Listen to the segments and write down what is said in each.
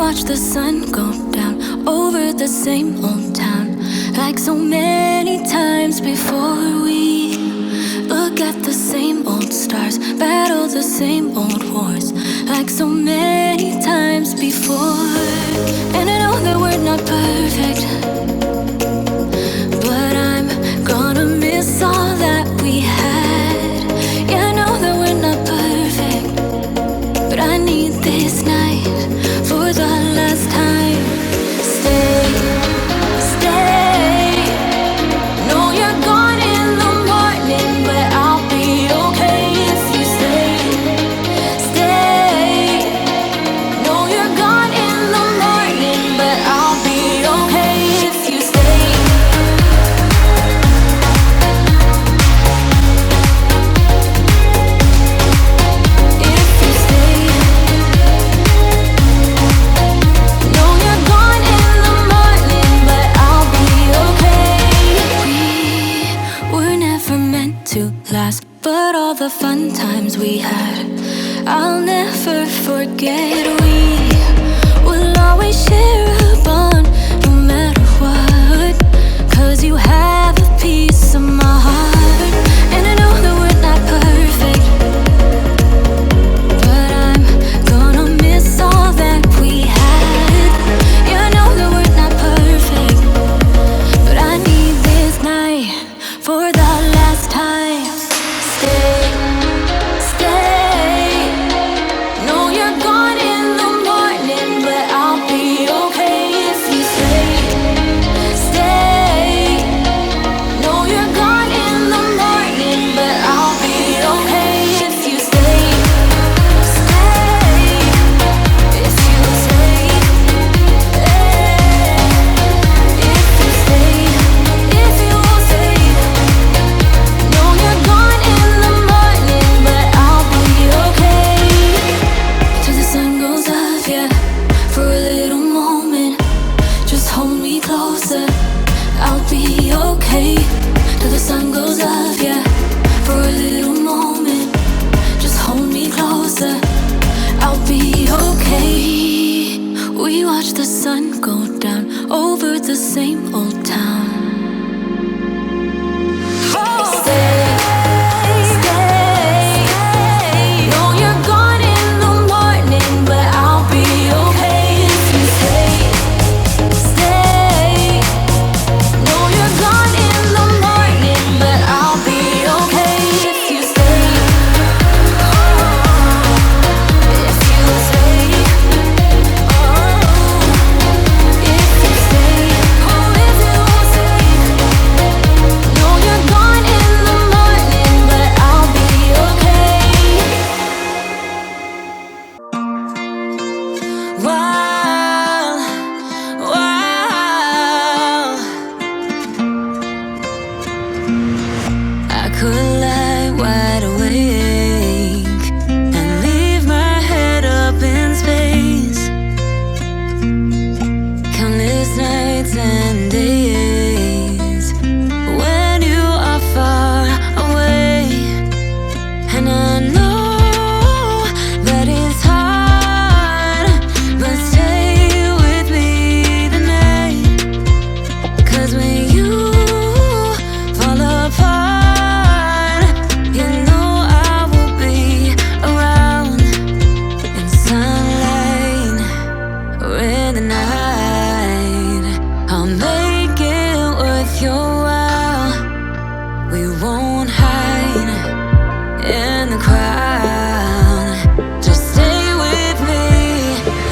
watch the sun go down over the same old town, like so many times before. We look at the same old stars, battle the same old wars, like so many times before. And I know that we're not perfect, but I'm gonna miss all that we had. Yeah, I know that we're not perfect, but I need this night for the last time. Stay, stay. No, you're gone in the morning, but I'll be okay if you stay. Stay. No, you're gone in the morning, but I'll be okay if you stay. If you stay. No, you're gone in the morning, but I'll be okay. We were never meant to last, but all the fun times we had, I'll never forget. We will always share a bond, no matter what, 'cause you have a piece of my heart. And I know that we're not perfect, but I'm gonna miss all that we had. Yeah, I know that we're not perfect, but I need this night for the last time. Stay, stay. No, you're gone in the morning, but I'll be okay if you stay. Stay. No, you're gone in the morning, but I'll be okay if you stay. Stay. If you stay. If you stay. If you stay. No, you're gone in the morning, but I'll be okay. Till the sun goes up, yeah, for a little moment. Just hold me closer, I'll be okay. Till the sun goes up, yeah, for a little moment. Just hold me closer, I'll be okay. We watch the sun go down over the same old town. Stay, stay. No, you're gone in the morning, but I'll be okay if you stay. Stay. No, you're gone in the morning, but I'll be okay if you stay. If you stay. If you stay. Oh, if you stay. No, you're gone in the morning, but I'll be okay. Wow, wow. I could lie wide awake and leave my head up in space. Countless nights and days when you are far away, and I know that it's hard, but stay with me tonight. 'Cause when you fall apart, you know I will be around in sunlight or in the night. I'll make it worth your while. We won't hide in the crowd. Just stay with me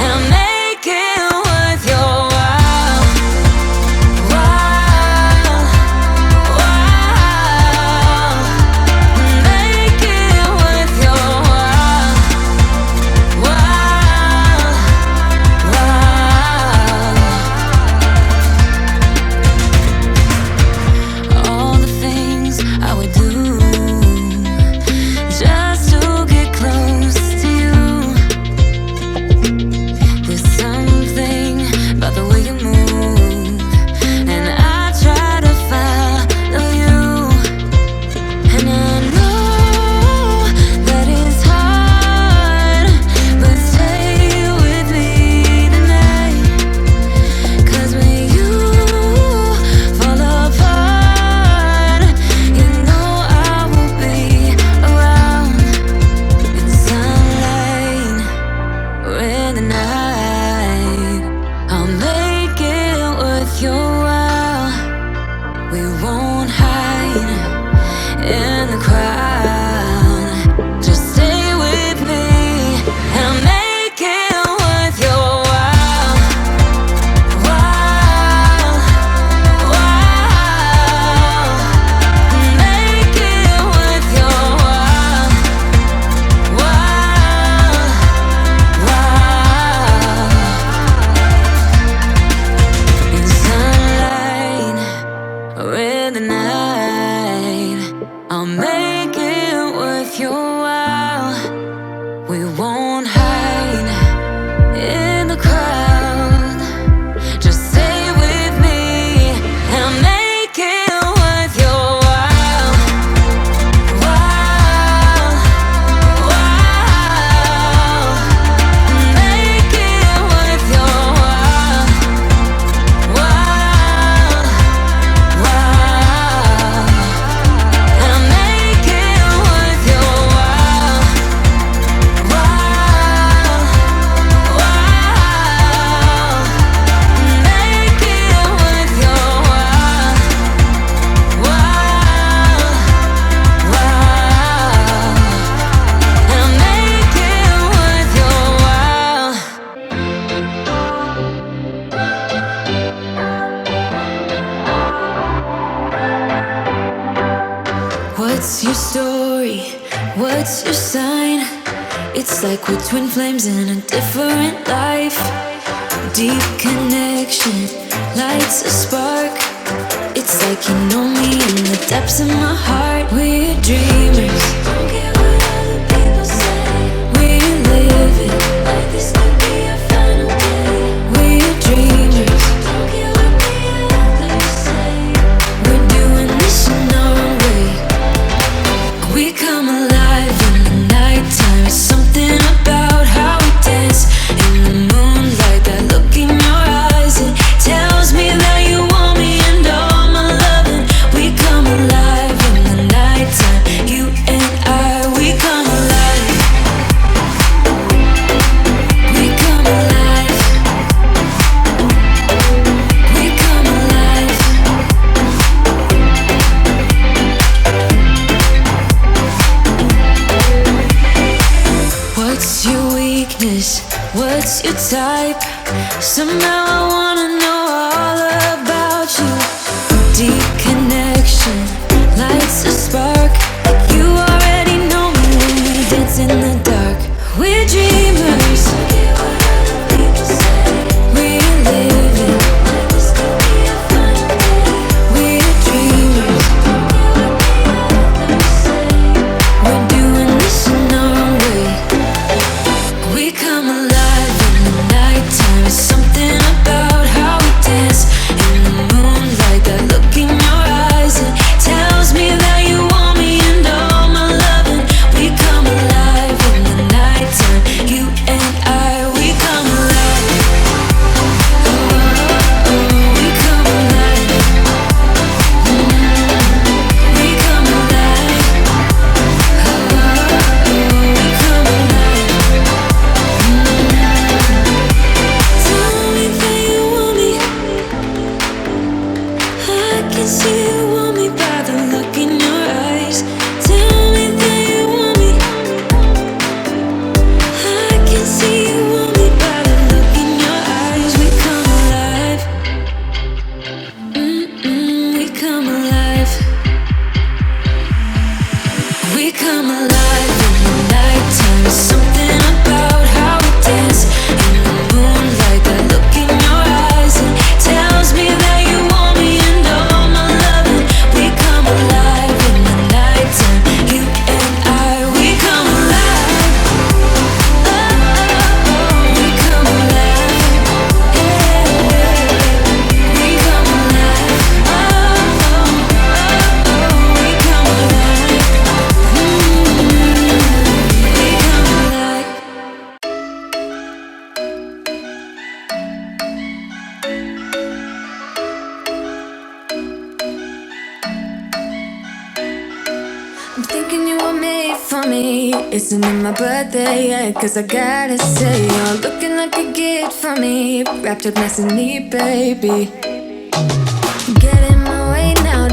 and I'll make it worth your while. While, while. Make it worth your while. While, while. We won't hide in the crowd. Just stay with me and I'll make it worth your while. While, while, make it worth your while. While, while, in sunlight or in the night, I'll make it worth your while. We won't hide in the crowd. Just stay with me and I'll make it worth your while. While, while, make it worth your while. While, while, and I'll make it worth your while. While, while, make it worth your while. While, while, and I'll make it worth your while. What's your story? What's your sign? It's like we're twin flames in a different life. Deep connection lights a spark. It's like you know me in the depths of my heart. We're dreamers. Don't care what other people say. We're living like this could be our final day. We're dreamers. Don't care what the others say. We're doing this in our own way. We come alive in the nighttime. Something about how we dance in the moonlight. That look in your eyes, it tells me that you want me and all my loving. We come alive in the nighttime. You and I, we come alive. We come alive. We come alive. What's your weakness? What's your type? Somehow I wanna know all about you. Deep connection lights a spark. Like you already know me when we dance in the dark. We're dreamers. We're living. We're dreamers. We're doing this in our own way. We come alive in the nighttime. Something about how we dance in the moonlight. That look in your eyes, it tells me that you want me and all my loving. We come alive in the nighttime. You and I, we come alive. Oh, we come alive. We come alive. Oh, we come alive. Tell me that you want me. I can see you want me by the look in your eyes. Tell me that you want me. I can see you want me by the look in your eyes. We come alive. We come alive. We come alive in the nighttime. Something about how we dance in the moonlight. That look in your eyes, it tells me that you want me and all my loving. We come alive in the nighttime. You and I, we come alive. Oh, we come alive. Yeah, we come alive. Oh, we come alive. We come alive. I'm thinking you were made for me. Isn't it my birthday yet? 'Cause I gotta say, you're looking like a gift for me. Wrapped up nice and neat, baby. Get in my way now,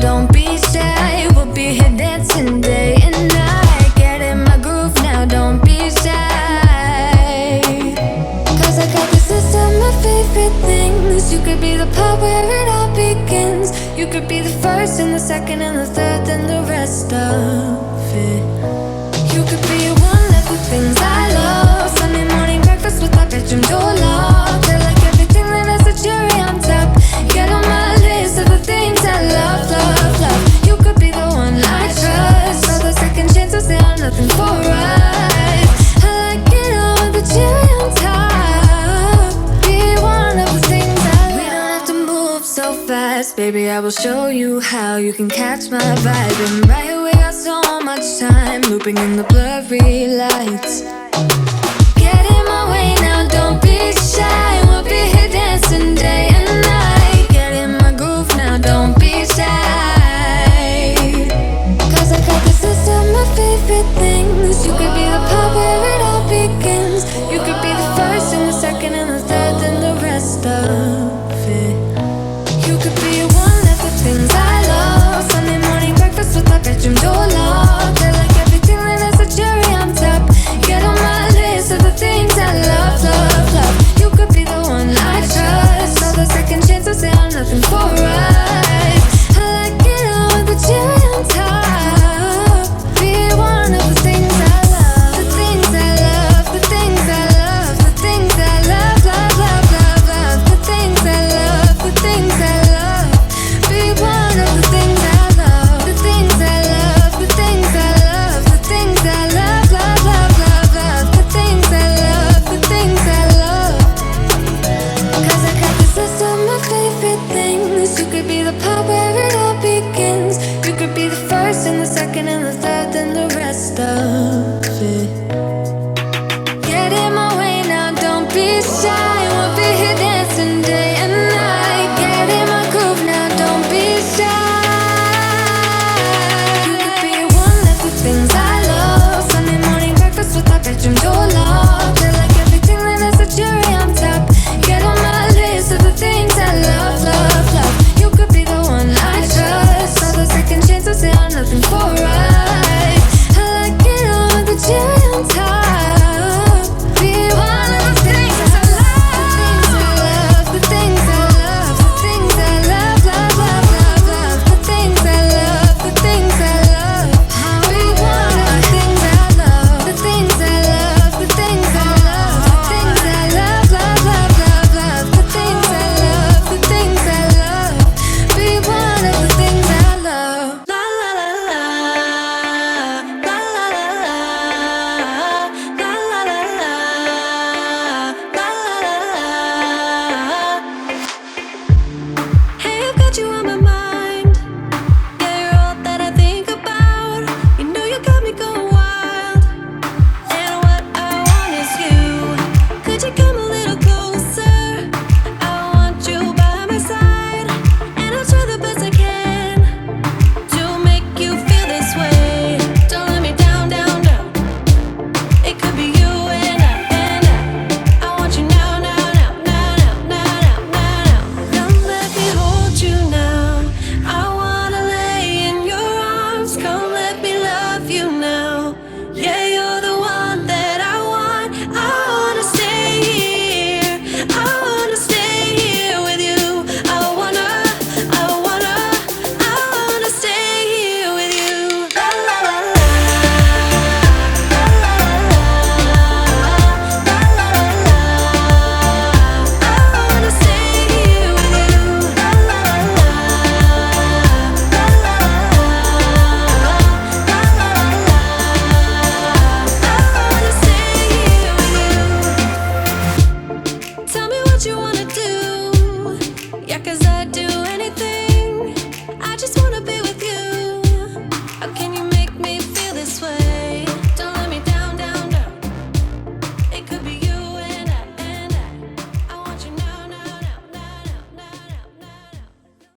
second and the third, then the rest of it. You could be one of the things I love. Sunday morning breakfast with my bedroom door locked. I like everything that has a cherry on top. Get on my list of the things I love, love, love. You could be the one I trust. All the second chances, they are nothing for us. I like it all with the cherry on top. Be one of the things I love. We don't have to move so fast, baby, I will show you how you can catch my vibe. And right away we got so much time, looping in the blurry lights. Get in my way now, don't be